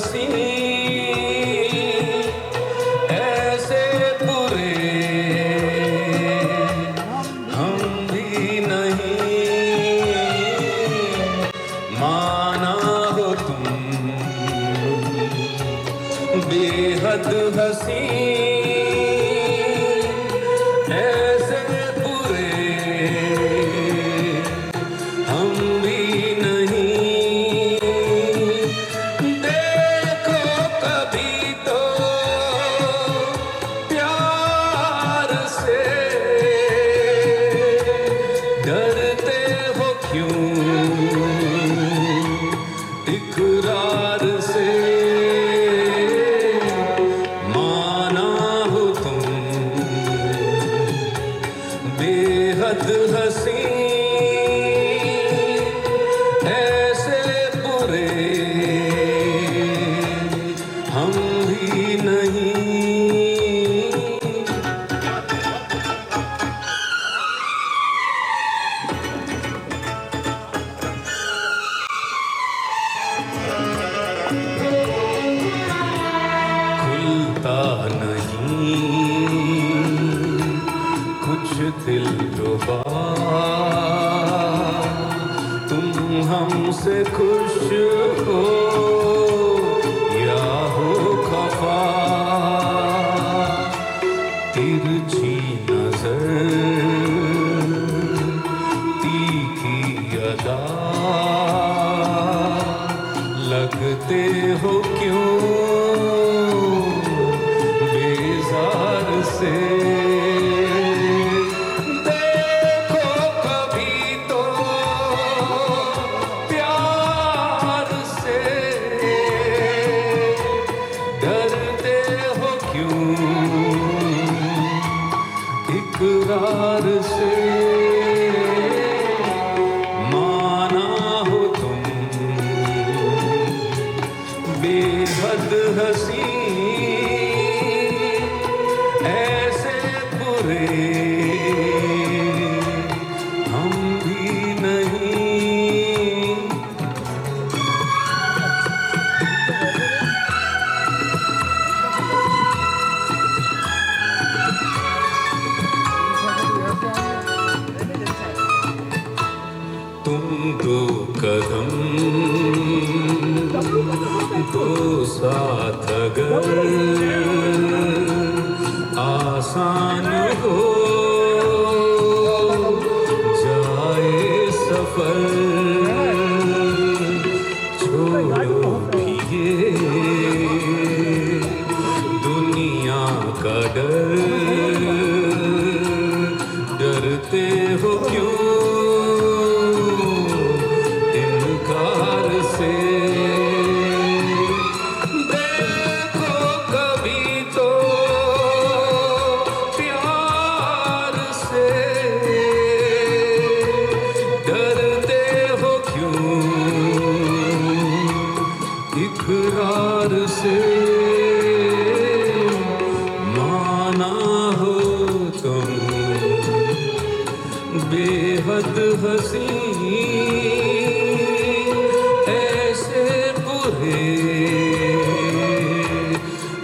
हंसी ऐसे बुरे हम भी नहीं, माना हो तुम बेहद हंसी ऐसे बुरे हम भी नहीं। देखो कभी तो प्यार से, डरते हो क्यों इकरार से, माना हो तुम बेहद हंसी ऐसे बुरे हम भी नहीं। खुलता नहीं कुछ दिल रुबा, तुम हमसे खुश हो या हो खफा। तिरछी नजर तीखी अदा, लगते हो क्यों बेजार से। देखो कभी तो प्यार से, डरते हो क्यों इकरार से, माना हो तुम बेहद हंसी ऐसे बुरे हम भी नहीं। तुम दो कदम दो साथ अगर आसान हो जाए सफर, छोड़ो भी ये दुनिया का डर, डरते हो क्यों इनकार से। देखो कभी तो प्यार से, डरते हो क्यों इकरार से, माना हो तुम बेहद हंसी ऐसे बुरे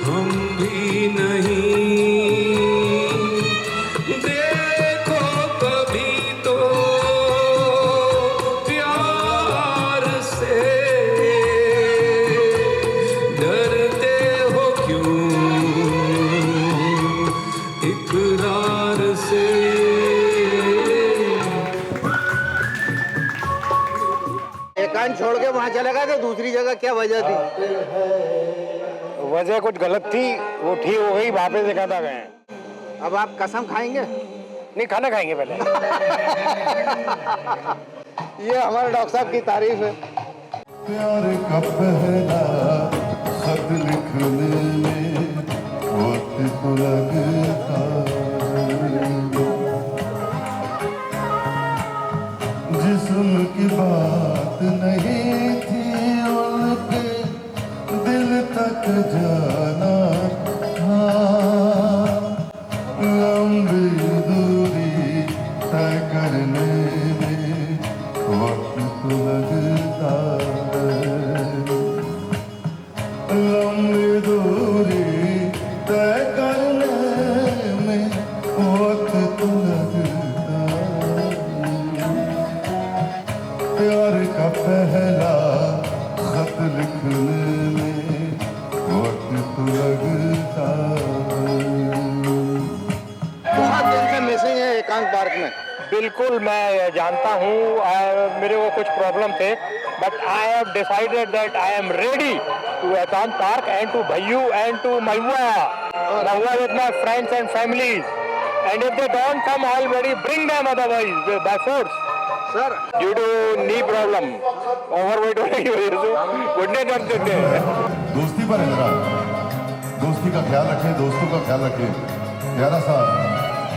हम भी नहीं। देखो कभी तो प्यार से, डरते हो क्यों इकरार से। एक कान छोड़ के वहाँ चला गया तो दूसरी जगह क्या वजह थी? वजह कुछ गलत थी, वो ठीक हो गई, वापस दिखाता गए। अब आप कसम खाएंगे? नहीं, खाना खाएंगे पहले। ये हमारे डॉक्टर साहब की तारीफ है। प्यार का पहला खत लिखने में वक्त तो लगता, जिस्म की बात नहीं थी उनके दिल तक जाना था, लंबी दूरी तय करने में वक्त तो लगता है। पहला खत लिखने में वक्त तो लगता है। बहुत दिन से मिसिंग है एकांत पार्क में। बिल्कुल मैं जानता हूँ, मेरे को कुछ प्रॉब्लम थे, but I have decided that I am ready to Ekant park and to Bhaiyu and to Mahua with my friends and families, and if they don't come I will very bring them otherwise by force. Sir due to knee problem, overweight होने की वजह से घुटने दर्द देते हैं। दोस्ती पर है जरा, दोस्ती का ख्याल रखें, दोस्तों का ख्याल रखें। प्यारा सा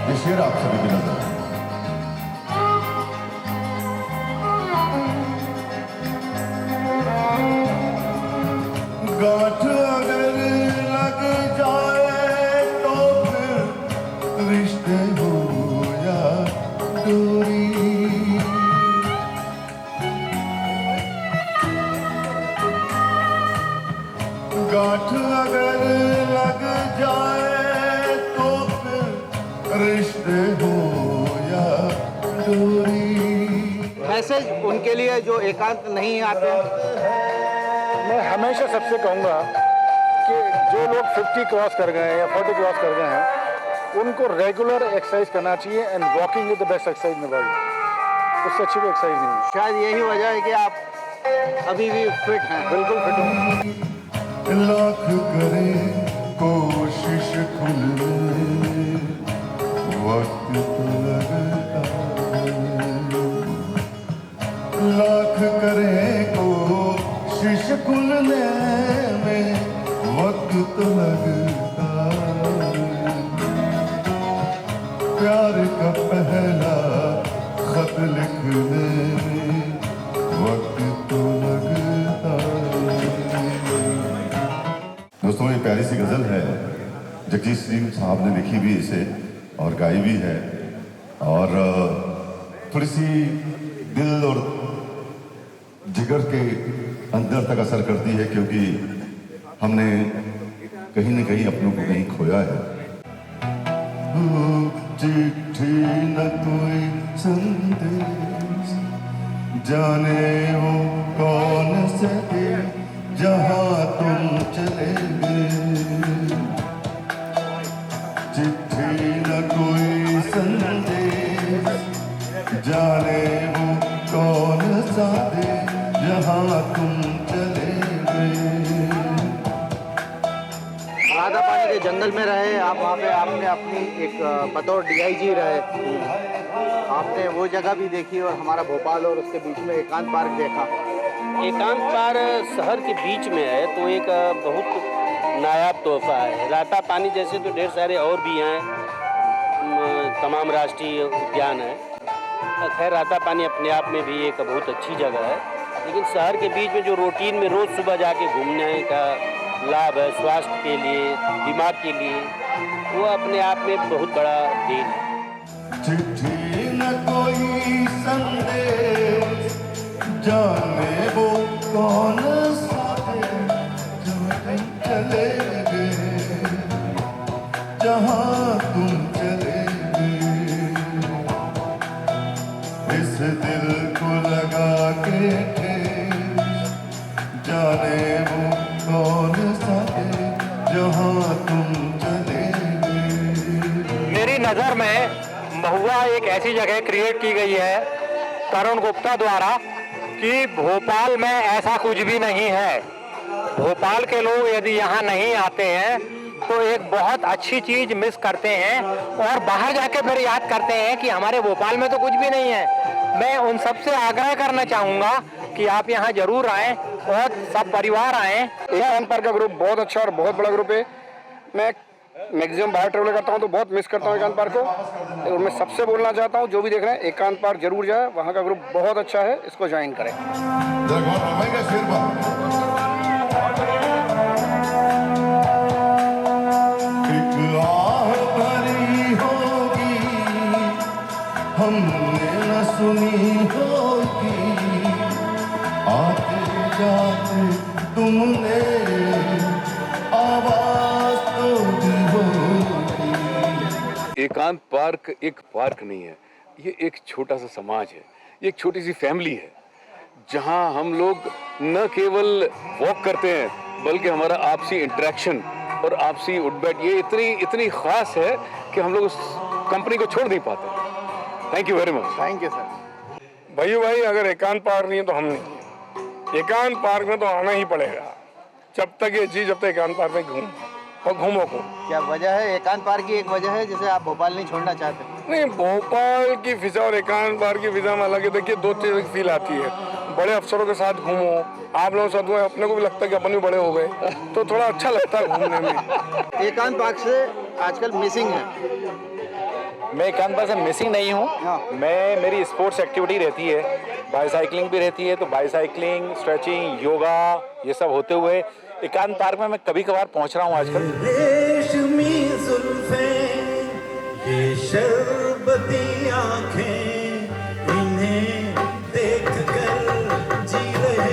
ये शेर आप सभी की नजर है। गांठ अगर लग जाए तो फिर रिश्ते हो या दूरी, गांठ अगर लग जाए तो फिर रिश्ते हो या दूरी। मैसेज उनके लिए जो एकांत नहीं आते हैं। मैं हमेशा सबसे कहूँगा कि जो लोग 50 क्रॉस कर गए हैं या 40 क्रॉस कर गए हैं, उनको रेगुलर एक्सरसाइज करना चाहिए, and walking is the best exercise in the world. उससे अच्छी कोई एक्सरसाइज नहीं है। शायद यही वजह है कि आप अभी भी फिट हैं। बिल्कुल फिट हूँ। लाख करे कोशिश खुलने में वक्त तो लगता है। लाख करे कोशिश खुलने में वक्त तो लगता है। प्यार का पहला खत लिखने में वक्त तो लगता है। दोस्तों ये प्यारी सी गजल है, जगजीत सिंह साहब ने लिखी भी इसे और गाई भी है, और थोड़ी सी दिल और जिगर के अंदर तक असर करती है, क्योंकि हमने कहीं न कहीं अपनों को कहीं खोया है। चिट्ठी न कोई संदेश, जाने वो कौन से देश जहाँ तुम चले गए। चिट्ठी न कोई संदेश, जाने वो कौन सा देश जहाँ तुम चले गए। राधा पानी के जंगल में रहे आप, वहाँ पे आपने अपनी एक बतौर DIG रहे, आपने वो जगह भी देखी और हमारा भोपाल और उसके बीच में एकांत पार्क देखा। एकांत पार्क शहर के बीच में है तो एक बहुत नायाब तोहफा है। राता पानी जैसे तो ढेर सारे और भी हैं, तमाम राष्ट्रीय उद्यान है। खैर राता पानी अपने आप में भी एक बहुत अच्छी जगह है, लेकिन शहर के बीच में जो रूटीन में रोज़ सुबह जाके घूमने का लाभ है स्वास्थ्य के लिए, दिमाग के लिए, वो अपने आप में बहुत बड़ा देन है। चिट्ठी न कोई संदेश, जाने वो कौन सा देश जहाँ तुम चले गए, जहाँ तुम चले गए। इस दिल को लगा के ठेस, जाने वो कौन सा देश जहाँ तुम चले गए। मेरी नज़र में महुआ एक ऐसी जगह क्रिएट की गई है तरुण गुप्ता द्वारा कि भोपाल में ऐसा कुछ भी नहीं है। भोपाल के लोग यदि यहाँ नहीं आते हैं तो एक बहुत अच्छी चीज़ मिस करते हैं और बाहर जाके फिर याद करते हैं कि हमारे भोपाल में तो कुछ भी नहीं है। मैं उन सबसे आग्रह करना चाहूँगा कि आप यहाँ जरूर आएँ और सब परिवार आएँ। एकांत पार्क का ग्रुप बहुत अच्छा और बहुत बड़ा ग्रुप है। मैं मैक्सिमम बाहर ट्रेवल करता हूँ तो बहुत मिस करता हूँ एकांत पार्क को, और मैं सबसे बोलना चाहता हूँ जो भी देख रहे हैं एकांत पार्क जरूर जाए, वहाँ का ग्रुप बहुत अच्छा है, इसको ज्वाइन करें। जरा गौर फरमाइएगा शेर पर। एक आह भरी होगी हमने न सुनी होगी, आते जाते तुमने आवाज तो दी होगी। एकांत पार्क एक पार्क नहीं है, ये एक छोटा सा समाज है, ये एक छोटी सी फैमिली है। जहां हम लोग न केवल वॉक करते हैं बल्कि हमारा आपसी इंटरेक्शन और आपसी उठबैठ ये इतनी खास है कि हम लोग उस कंपनी को छोड़ नहीं पाते। Thank you very much. Thank you sir. भाई अगर एकांत पार्क नहीं है तो हम नहीं है। एकांत पार्क में तो आना ही पड़ेगा। जब तक ये जी, जब तक एकांत पार्क में घूमो को। क्या वजह है? एकांत पार्क की एक वजह है जिसे आप भोपाल नहीं छोड़ना चाहते? नहीं, भोपाल की फिजा और एकांत पार्क की फिजा में अलग है। देखिए, दो चीज़ फील आती है। बड़े अफसरों के साथ घूमो, आप लोगों के साथ घूमो, अपने को भी लगता है कि अपन भी बड़े हो गए, तो थोड़ा अच्छा लगता है घूमने में। एकांत पार्क से आजकल मिसिंग है। मैं एकांत पार्क से मिसिंग नहीं हूँ। मेरी स्पोर्ट्स एक्टिविटी रहती है, बाईसाइकिलिंग भी रहती है, तो बाईसाइकिलिंग, स्ट्रेचिंग, योगा ये सब होते हुए एकांत पार्क में मैं कभी कभार पहुँच रहा हूँ आजकल। रेशमी जुल्फें, ये शरबती आँखें, इन्हें देखकर जी रहे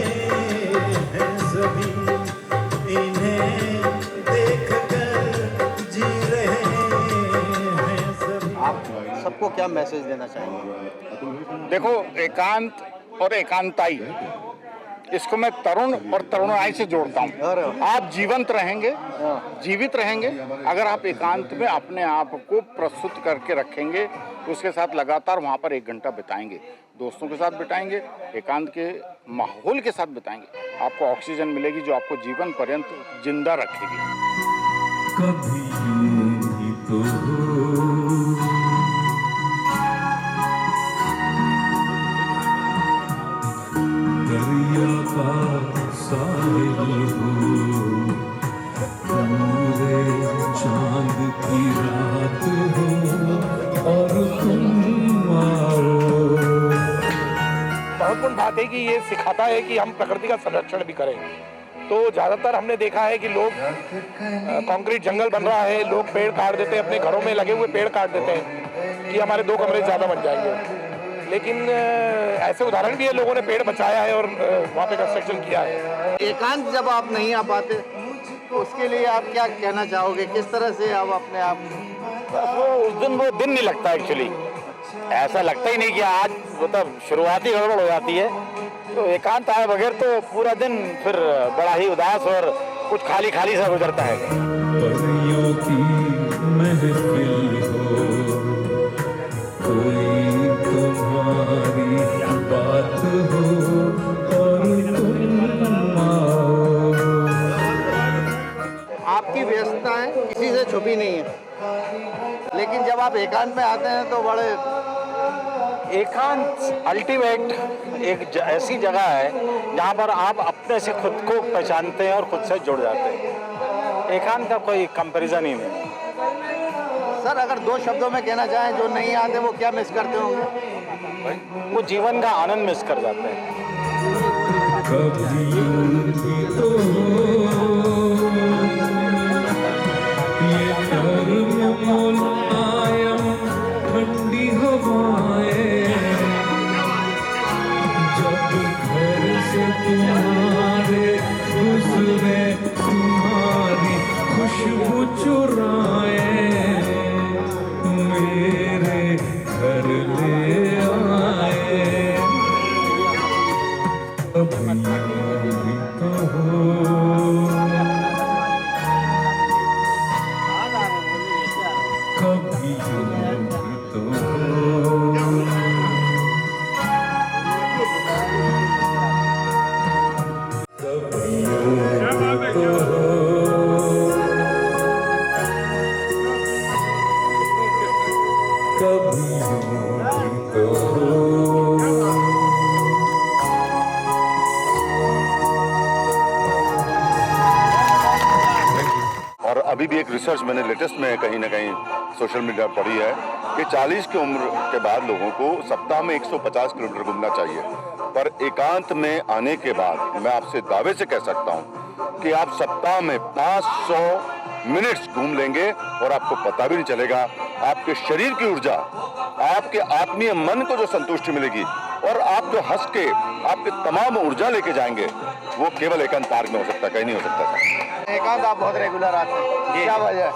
हैं सभी, इन्हें देखकर जी रहे हैं सभी। आप सबको क्या मैसेज देना चाहेंगे? देखो, एकांत और एकांताई, इसको मैं तरुण और तरुणाई से जोड़ता हूँ। आप जीवंत रहेंगे, जीवित रहेंगे अगर आप एकांत में अपने आप को प्रस्तुत करके रखेंगे, उसके साथ लगातार वहाँ पर 1 घंटा बिताएंगे, दोस्तों के साथ बिताएंगे, एकांत के माहौल के साथ बिताएंगे, आपको ऑक्सीजन मिलेगी जो आपको जीवन पर्यंत जिंदा रखेगी। कभी यूं ही तो दरिया का साहिल हो, पूरे चांद की रात हो और तुम आओ। महत्वपूर्ण बात है कि ये सिखाता है कि हम प्रकृति का संरक्षण भी करें। तो ज़्यादातर हमने देखा है कि लोग कंक्रीट जंगल बन रहा है, लोग पेड़ काट देते हैं, अपने घरों में लगे हुए पेड़ काट देते हैं कि हमारे 2 कमरे ज़्यादा बन जाएंगे। लेकिन ऐसे उदाहरण भी है, लोगों ने पेड़ बचाया है और वहाँ पे कंस्ट्रक्शन किया है। एकांत जब आप नहीं आ पाते तो उसके लिए आप क्या कहना चाहोगे? किस तरह से आप अपने आप वो उस दिन वो दिन नहीं लगता एक्चुअली, ऐसा लगता ही नहीं कि आज मतलब शुरुआती गड़बड़ हो जाती है। तो एकांत आए बगैर तो पूरा दिन फिर बड़ा ही उदास और कुछ खाली खाली सा गुजरता है। परियों की महफिल हो, कोई तुम्हारी बात हो और तुम आओ। आपकी व्यस्तताएं किसी से छुपी नहीं है, लेकिन जब आप एकांत में आते हैं तो बड़े एकांत अल्टीमेट एक ऐसी जगह है जहाँ पर आप अपने से खुद को पहचानते हैं और खुद से जुड़ जाते हैं। एकांत का कोई कंपैरिजन ही नहीं। सर, अगर 2 शब्दों में कहना चाहें जो नहीं आते वो क्या मिस करते होंगे? वो जीवन का आनंद मिस कर जाते हैं। कभी यूं ही तो ये टर्म आयम ठंडी हवाएं, जब घर से तुम्हारे गुजरे तुम्हारी खुशबू चुराए, मेरे घर ले आए। कभी यूं ही तो कभी यूं ही तो कभी यूं ही तो कभी यूं ही तो। और अभी भी एक रिसर्च मैंने लेटेस्ट में कहीं ना कहीं सोशल मीडिया पर पढ़ी है कि 40 की उम्र के बाद लोगों को सप्ताह में 150 किलोमीटर घूमना चाहिए। पर एकांत में आने के बाद मैं आपसे दावे से कह सकता हूं कि आप सप्ताह में 500 मिनट्स घूम लेंगे और आपको पता भी नहीं चलेगा। आपके शरीर की ऊर्जा, आपके आत्मीय मन को जो संतुष्टि मिलेगी और आप जो हंस के आपके तमाम ऊर्जा लेके जाएंगे, वो केवल एकांत पार्क में हो सकता है, कहीं नहीं हो सकता। एकांत आप बहुत रेगुलर आते हैं, क्या वजह है?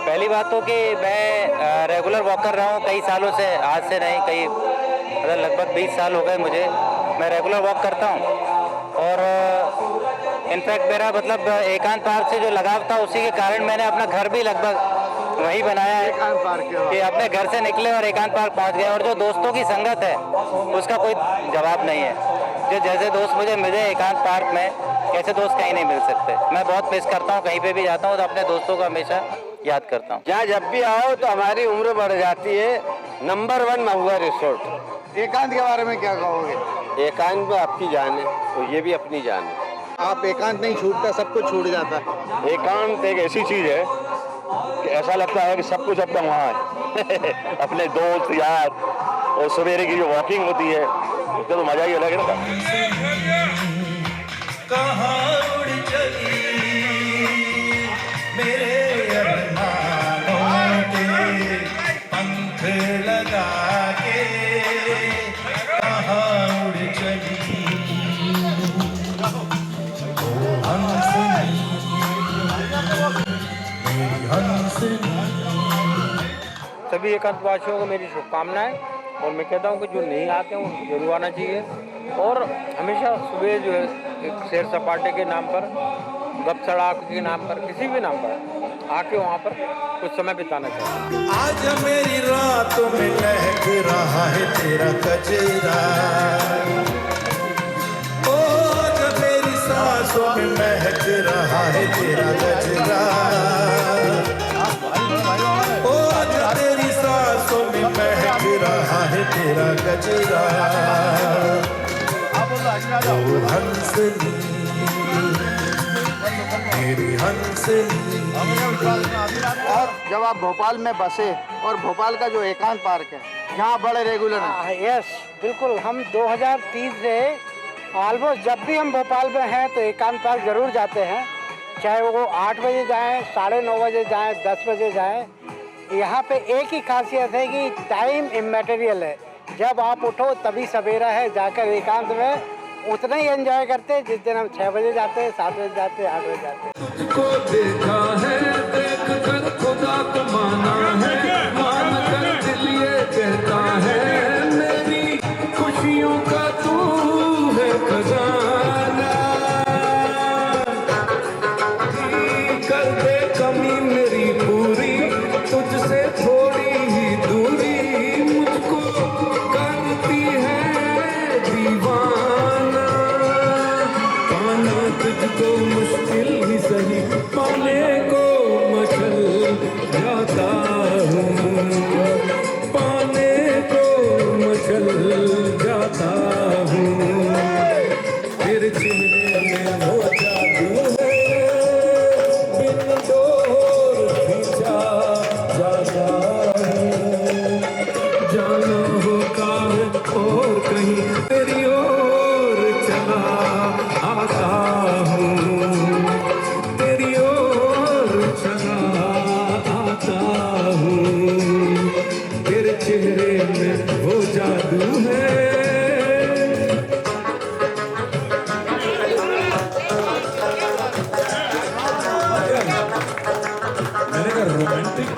पहली बात तो कि मैं रेगुलर वॉक कर रहा हूँ कई सालों से, आज से नहीं, कई मतलब लगभग 20 साल हो गए मुझे। मैं रेगुलर वॉक करता हूँ और इनफैक्ट मेरा मतलब एकांत पार्क से जो लगाव था उसी के कारण मैंने अपना घर भी लगभग वही बनाया है एकांत पार्क के कि अपने घर से निकले और एकांत पार्क पहुँच गए। और जो दोस्तों की संगत है उसका कोई जवाब नहीं है। जो जैसे दोस्त मुझे मिले एकांत पार्क में, ऐसे दोस्त कहीं नहीं मिल सकते। मैं बहुत मिस करता हूँ, कहीं पे भी जाता हूँ तो अपने दोस्तों को हमेशा याद करता हूँ। यहाँ जब भी आओ तो हमारी उम्र बढ़ जाती है। नंबर 1 महुआ रिसोर्ट। एकांत के बारे में क्या कहोगे? एकांत में आपकी जान है तो ये भी अपनी जान है। आप एकांत नहीं छूटता, सब कुछ छूट जाता है। एकांत एक ऐसी चीज है कि ऐसा लगता है कि सब कुछ अपना वहाँ है अपने दोस्त यार, और सवेरे की जो वॉकिंग होती है उसका तो मजा ही अलग है ना। कहाँ उड़ चली मेरे अरमानों के पंख लगा के, कहाँ उड़ चली ओ हंसनी मेरी हंसनी। सभी एकांतवासियों को मेरी शुभकामनाएं और मैं कहता हूँ कि जो नहीं आते हैं उनको जरूर आना चाहिए और हमेशा सुबह जो है एक सैर सपाटे के नाम पर, गप सड़ाक के नाम पर, किसी भी नाम पर आके वहाँ पर कुछ समय बिताना चाहिए। आज मेरी रातों में महक रहा है तेरा कचरा, ओ आज मेरी सांसों में महक रहा है तेरा गजरा, ओ आज तेरी सांसों में महक रहा है तेरा गजरा। ओ हंसनी मेरी हंसनी। और जब आप भोपाल में बसे और भोपाल का जो एकांत पार्क है यहाँ बड़े रेगुलर हैं। यस बिल्कुल, हम 2030 से ऑलमोस्ट जब भी हम भोपाल में हैं तो एकांत पार्क जरूर जाते हैं, चाहे वो 8 बजे जाएं, 9:30 बजे जाएं, 10 बजे जाएं। यहाँ पे एक ही खासियत है कि टाइम इमैटेरियल है। जब आप उठो तभी सवेरा है, जाकर एकांत में उतना ही एंजॉय करते हैं जिस दिन हम 6 बजे जाते हैं, 7 बजे जाते हैं, 8 बजे जाते हैं। तुझको देखा है, देख कर खुदा को माना है, मान कर दिल ये कहता है मेरी खुशियों का तू है खजाना। कर दे कमी मेरी पूरी, तुझसे थोड़ी ही दूरी मुझको करती है दीवाना। पाना तुझको मुश्किल ही सही, पाने को मचल जाता हूँ, पाने को मचल जाता हूँ। फिर चेहरे में वो जादू है, बिन डोर खींचा जाता है। जाना होता है और कहीं तेरी ओर चला आता हूँ, तेरी ओर चला आता हूँ। तेरे चेहरे में वो जादू है। मैंने कहा रोमांटिक